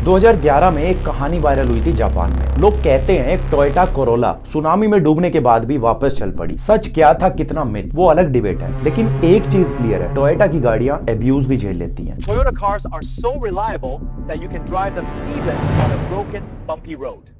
2011 में एक कहानी वायरल हुई थी जापान में। लोग कहते हैं एक टोयोटा कोरोला सुनामी में डूबने के बाद भी वापस चल पड़ी। सच क्या था, कितना मिथ, वो अलग डिबेट है, लेकिन एक चीज क्लियर है, टोयोटा की गाड़ियां अब्यूज भी झेल लेती हैं। Toyota cars are so reliable that you can drive them even on a broken, bumpy road.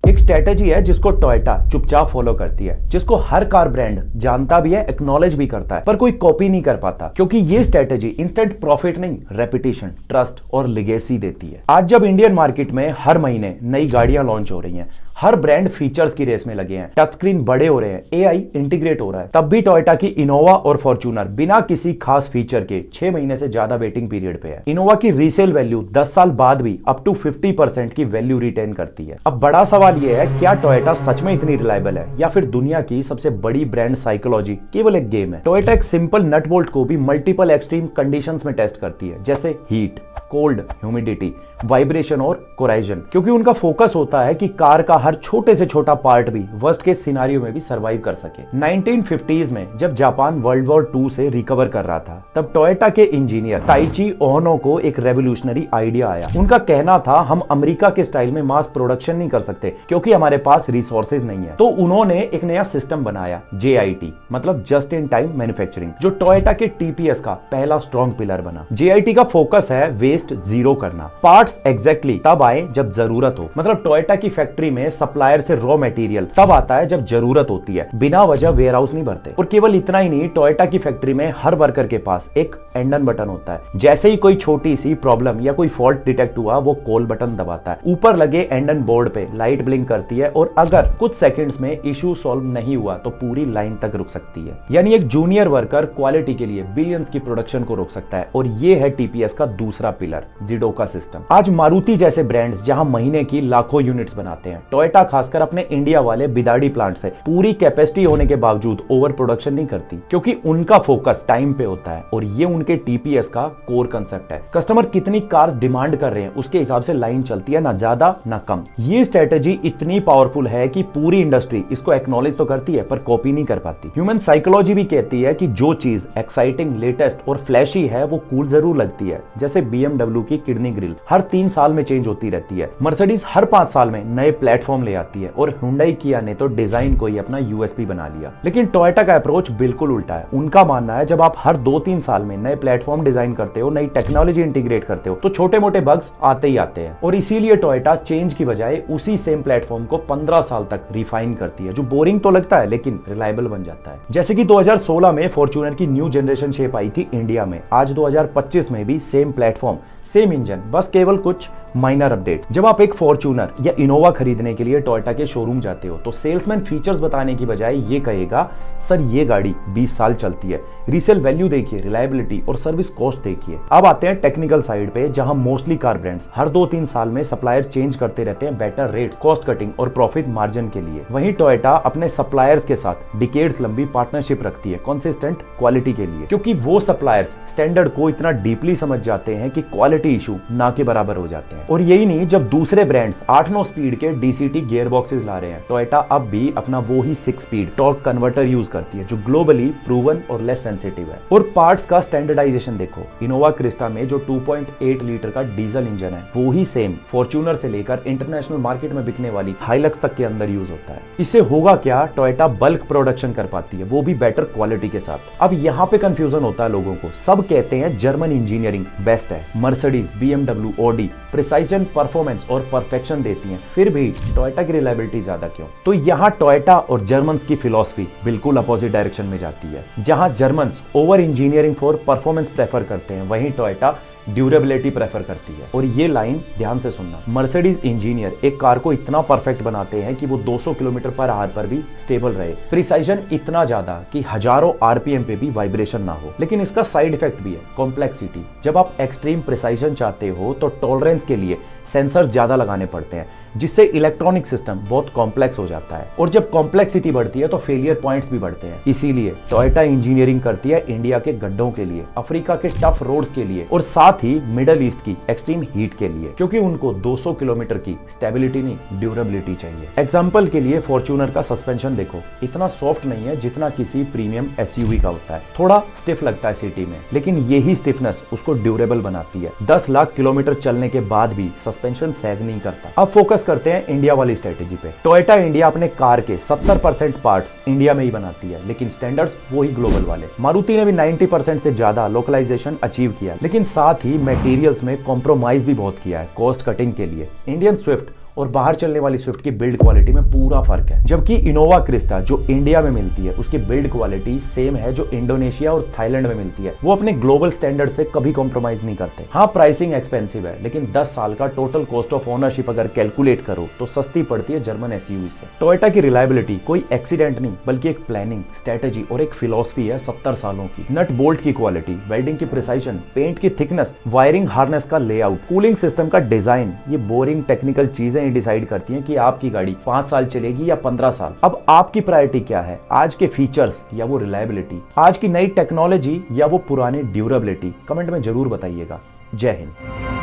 एक स्ट्रेटेजी है जिसको टोयोटा चुपचाप फॉलो करती है, जिसको हर कार ब्रांड जानता भी है, एक्नॉलेज भी करता है, पर कोई कॉपी नहीं कर पाता, क्योंकि ये स्ट्रेटेजी इंस्टेंट प्रॉफिट नहीं, रेपुटेशन, ट्रस्ट और लेगेसी देती है। आज जब इंडियन मार्केट में हर महीने नई गाड़ियां लॉन्च हो रही हैं, हर ब्रांड फीचर्स की रेस में लगे हैं, टच स्क्रीन बड़े हो रहे हैं, एआई इंटीग्रेट हो रहा है, तब भी टोयोटा की इनोवा और फॉर्च्यूनर बिना किसी खास फीचर के 6 महीने से ज्यादा वेटिंग पीरियड पे है। इनोवा की रीसेल वैल्यू 10 साल बाद भी अप टू 50% की वैल्यू रिटेन करती है। अब बड़ा सवाल यह है, क्या टोयोटा सच में इतनी रिलायबल है, या फिर दुनिया की सबसे बड़ी ब्रांड साइकोलॉजी केवल एक गेम है? टोयोटा एक सिंपल नट बोल्ट को भी मल्टीपल एक्सट्रीम कंडीशंस में टेस्ट करती है, जैसे हीट, कोल्ड, ह्यूमिडिटी, वाइब्रेशन और कोराइजन, क्योंकि उनका फोकस होता है कि कार का हर छोटे से छोटा पार्ट भी वर्स्ट केस सिनेरियो में भी सरवाइव कर सके। 1950s में जब जापान वर्ल्ड वॉर 2 से रिकवर कर रहा था, तब टोयोटा के इंजीनियर ताइची ओनो को एक रेवोल्यूशनरी आइडिया आया। उनका कहना था, हम अमेरिका के स्टाइल में मास प्रोडक्शन नहीं कर सकते क्योंकि हमारे पास रिसोर्सेज नहीं है। तो उन्होंने एक नया सिस्टम बनाया, JIT, मतलब जस्ट इन टाइम मैन्युफैक्चरिंग, जो टोयोटा के TPS का पहला स्ट्रॉन्ग पिलर बना। JIT का फोकस है वेस्ट जीरो करना, पार्ट्स एग्जैक्टली तब आए जब जरूरत हो। मतलब टोयोटा की फैक्ट्री में सप्लायर से रॉ मटेरियल तब आता है जब जरूरत होती है, बिना वजह वेयर हाउस नहीं भरते। और केवल इतना ही नहीं, टोयोटा की फैक्ट्री में हर वर्कर के पास एक एंडन बटन होता है। जैसे ही कोई छोटी सी प्रॉब्लम या कोई फॉल्ट डिटेक्ट हुआ, वो कॉल बटन दबाता है, ऊपर लगे एंडन बोर्ड पे लाइट ब्लिंक करती है, और अगर कुछ सेकंड्स में इशू सॉल्व नहीं हुआ तो पूरी लाइन तक रुक सकती है। यानी एक जूनियर वर्कर क्वालिटी के लिए बिलियंस की प्रोडक्शन को रोक सकता है। और ये है TPS का दूसरा पिलर, जिडोका सिस्टम। आज मारुति जैसे ब्रांड्स जहां महीने की लाखों यूनिट्स बनाते हैं, टोयोटा खासकर अपने इंडिया वाले बिदाड़ी प्लांट से पूरी कैपेसिटी होने के बावजूद ओवर प्रोडक्शन नहीं करती, क्योंकि उनका फोकस टाइम पे होता है। और ये उनके TPS का कोर कंसेप्ट है। कस्टमर कितनी कार्स डिमांड कर रहे हैं, उसके हिसाब से लाइन चलती है, ना ज्यादा ना कम। ये स्ट्रेटेजी इतनी पावरफुल है कि पूरी इंडस्ट्री इसको एक्नॉलेज तो करती है, पर कॉपी नहीं कर पाती। ह्यूमन साइकोलॉजी भी कहती है कि जो चीज एक्साइटिंग, लेटेस्ट और फ्लैशी है, वो कूल जरूर लगती है। जैसे BMW की किडनी ग्रिल हर 3 साल में चेंज होती रहती है, मर्सिडीज हर 5 साल में नए प्लेटफॉर्म ले आती है, और हुंडई किया ने तो डिजाइन को ही अपना USP बना लिया। लेकिन टोयोटा का अप्रोच बिल्कुल उल्टा है। उनका मानना है, जब आप हर 2-3 साल में नए प्लेटफॉर्म डिजाइन करते हो, नई टेक्नोलॉजी इंटीग्रेट करते हो, तो छोटे मोटे बग्स आते ही आते हैं। और इसीलिए टोयोटा चेंज की बजाय उसी सेम प्लेटफॉर्म को 15 साल तक रिफाइन करती है, जो बोरिंग तो लगता है लेकिन रिलायबल बन जाता है। जैसे कि 2016 में फॉर्च्यूनर की न्यू जनरेशन शेप आई थी इंडिया में, आज 2025 में भी सेम प्लेटफॉर्म, सेम इंजन, बस केवल कुछ माइनर अपडेट। जब आप एक फॉर्च्यूनर या इनोवा खरीदने के लिए टोयोटा के शोरूम जाते हो, तो सेल्समैन फीचर्स बताने की बजाय ये कहेगा, सर ये गाड़ी 20 साल चलती है, रीसेल वैल्यू देखिए, रिलायबिलिटी और सर्विस कॉस्ट देखिए। अब आते हैं टेक्निकल साइड पे, जहां मोस्टली कार ब्रांड्स हर 2-3 साल में सप्लायर चेंज करते रहते हैं, बेटर रेट्स, कॉस्ट कटिंग और प्रॉफिट मार्जिन के लिए। वहीं टोयोटा अपने सप्लायर्स के साथ डिकेड्स लंबी पार्टनरशिप रखती है, कंसिस्टेंट क्वालिटी के लिए, क्योंकि वो सप्लायर्स स्टैंडर्ड को इतना डीपली समझ जाते हैं कि क्वालिटी इशू ना के बराबर हो जाते हैं। और यही नहीं, जब दूसरे ब्रांड्स 8-9 स्पीड के DCT गियर बॉक्सेस ला रहे हैं, टोयोटा अब भी अपना वो ही 6 स्पीड टॉर्क कन्वर्टर यूज करती है, जो ग्लोबली प्रूवन और लेस सेंसिटिव है। और पार्ट्स का स्टैंडर्डाइजेशन देखो, इनोवा क्रिस्टा में जो 2.8 लीटर का डीजल इंजन है, वो ही सेम फॉर्च्यूनर से लेकर इंटरनेशनल मार्केट में बिकने वाली हाइलक्स तक के अंदर यूज होता है। इससे होगा क्या, टोयोटा बल्क प्रोडक्शन कर पाती है, वो भी बेटर क्वालिटी के साथ। अब यहाँ पे कंफ्यूजन होता है लोगों को, सब कहते हैं जर्मन इंजीनियरिंग बेस्ट है, Mercedes, BMW, Audi precision, performance और परफेक्शन देती हैं, फिर भी टोयोटा की रिलायबिलिटी ज्यादा क्यों? तो यहाँ टोयोटा और जर्मन्स की फिलॉसफी बिल्कुल अपोजिट डायरेक्शन में जाती है। जहां Germans over engineering for performance prefer करते हैं, वहीं टोयोटा ड्यूरेबिलिटी प्रेफर करती है। और ये लाइन ध्यान से सुनना, मर्सिडीज इंजीनियर एक कार को इतना परफेक्ट बनाते हैं कि वो 200 किलोमीटर पर आवर पर भी स्टेबल रहे, प्रिसाइजन इतना ज्यादा कि हजारों RPM पे भी वाइब्रेशन ना हो। लेकिन इसका साइड इफेक्ट भी है, कॉम्प्लेक्सिटी। जब आप एक्सट्रीम प्रिसाइजन चाहते हो, तो टॉलरेंस के लिए सेंसर्स ज्यादा लगाने पड़ते हैं, जिससे इलेक्ट्रॉनिक सिस्टम बहुत कॉम्प्लेक्स हो जाता है, और जब कॉम्प्लेक्सिटी बढ़ती है तो फेलियर पॉइंट्स भी बढ़ते हैं। इसीलिए टोयोटा इंजीनियरिंग करती है इंडिया के गड्ढों के लिए, अफ्रीका के टफ रोड्स के लिए, और साथ ही मिडल ईस्ट की एक्सट्रीम हीट के लिए, क्योंकि उनको 200 किलोमीटर की स्टेबिलिटी नहीं, ड्यूरेबिलिटी चाहिए। एग्जांपल के लिए फॉर्च्यूनर का सस्पेंशन देखो, इतना सॉफ्ट नहीं है जितना किसी प्रीमियम एसयूवी का होता है, थोड़ा स्टिफ लगता है सिटी में, लेकिन यही स्टिफनेस उसको ड्यूरेबल बनाती है। 10 लाख किलोमीटर चलने के बाद भी सस्पेंशन सैग नहीं करता। अब फोकस करते हैं इंडिया वाली स्ट्रेटेजी पे। टोयोटा इंडिया अपने कार के 70% पार्ट्स इंडिया में ही बनाती है, लेकिन स्टैंडर्ड्स वही ग्लोबल वाले। मारुति ने भी 90% से ज्यादा लोकलाइजेशन अचीव किया, लेकिन साथ ही मटेरियल्स में कॉम्प्रोमाइज भी बहुत किया है कॉस्ट कटिंग के लिए। इंडियन स्विफ्ट और बाहर चलने वाली स्विफ्ट की बिल्ड क्वालिटी में पूरा फर्क है, जबकि इनोवा क्रिस्टा जो इंडिया में मिलती है उसकी बिल्ड क्वालिटी सेम है जो इंडोनेशिया और थाईलैंड में मिलती है। वो अपने ग्लोबल स्टैंडर्ड से कभी कॉम्प्रोमाइज नहीं करते। हाँ, प्राइसिंग एक्सपेंसिव है, लेकिन 10 साल का टोटल कॉस्ट ऑफ ओनरशिप अगर कैलकुलेट करो तो सस्ती पड़ती है जर्मन एसयूवी से। टोयोटा की रिलायबिलिटी कोई एक्सीडेंट नहीं, बल्कि एक प्लानिंग, स्ट्रेटेजी और एक फिलॉसफी है 70 सालों की। नट बोल्ट की क्वालिटी, वेल्डिंग की प्रिसाइजन, पेंट की थिकनेस, वायरिंग हार्नेस का लेआउट, कूलिंग सिस्टम का डिजाइन, ये बोरिंग टेक्निकल चीजें ही डिसाइड करती हैं कि आपकी गाड़ी 5 साल चलेगी या 15 साल। अब आपकी प्रायोरिटी क्या है? आज के फीचर्स या वो रिलायबिलिटी, आज की नई टेक्नोलॉजी या वो पुरानी ड्यूरेबिलिटी? कमेंट में जरूर बताइएगा। जय हिंद।